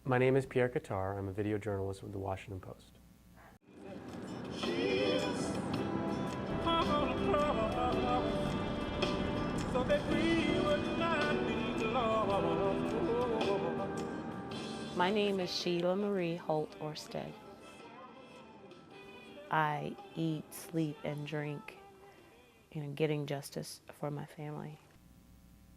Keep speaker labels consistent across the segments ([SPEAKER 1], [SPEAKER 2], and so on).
[SPEAKER 1] My name is Pierre Kattar. I'm a video journalist with The Washington Post.
[SPEAKER 2] My name is Sheila Marie Holt Orsted. I eat, sleep, and drink, getting justice for my family.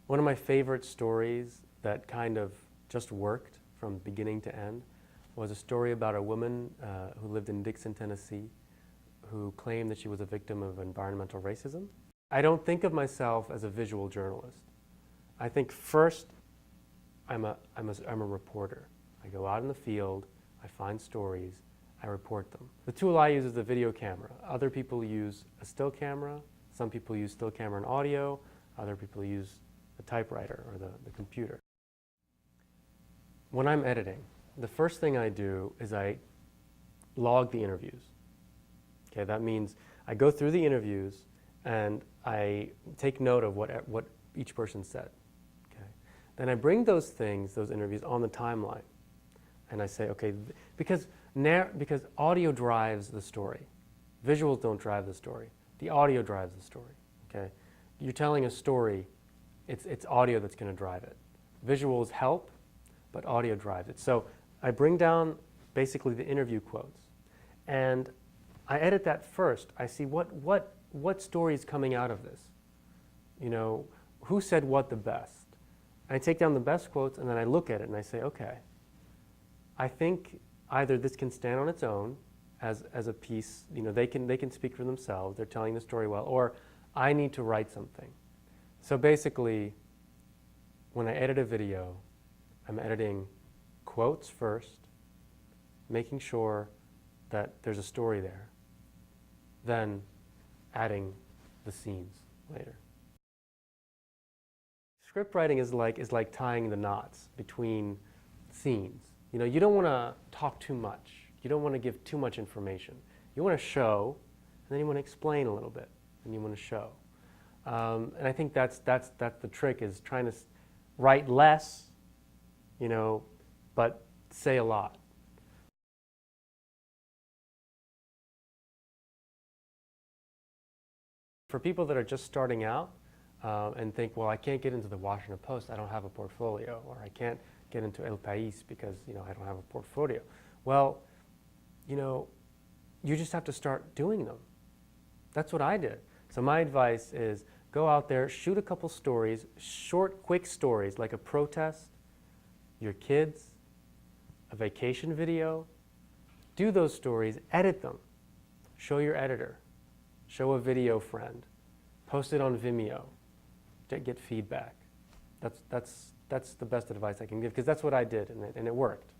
[SPEAKER 1] One of my favorite stories that kind of just worked from beginning to end was a story about a woman who lived in Dixon, Tennessee, who claimed that she was a victim of environmental racism. I don't think of myself as a visual journalist. I think first, I'm a reporter. I go out in the field, I find stories, I report them. The tool I use is the video camera. Other people use a still camera. Some people use still camera and audio. Other people use the typewriter or the computer. When I'm editing, the first thing I do is I log the interviews. Okay, that means I go through the interviews and I take note of what each person said. Okay, then I bring those interviews on the timeline, and I say, okay, because audio drives the story. Visuals don't drive the story. The audio drives the story. Okay, you're telling a story. It's audio that's going to drive it. Visuals help, but audio drives it. So I bring down basically the interview quotes, and I edit that first. I see what story is coming out of this. Who said what the best? I take down the best quotes, and then I look at it and I say, okay, I think either this can stand on its own as a piece. They can speak for themselves. They're telling the story well, or I need to write something. So basically, when I edit a video, I'm editing quotes first, making sure that there's a story there, then adding the scenes later. Script writing is like tying the knots between scenes. You don't want to talk too much. You don't want to give too much information. You want to show, and then you want to explain a little bit, and you want to show. And I think that's the trick, is trying to write less, but say a lot. For people that are just starting out and think, well, I can't get into the Washington Post, I don't have a portfolio, or I can't get into El País because I don't have a portfolio. Well, you just have to start doing them. That's what I did. So my advice is go out there, shoot a couple stories, short, quick stories like a protest, your kids, a vacation video. Do those stories, edit them, show your editor, show a video friend, post it on Vimeo, get feedback. That's the best advice I can give, because that's what I did, and it worked.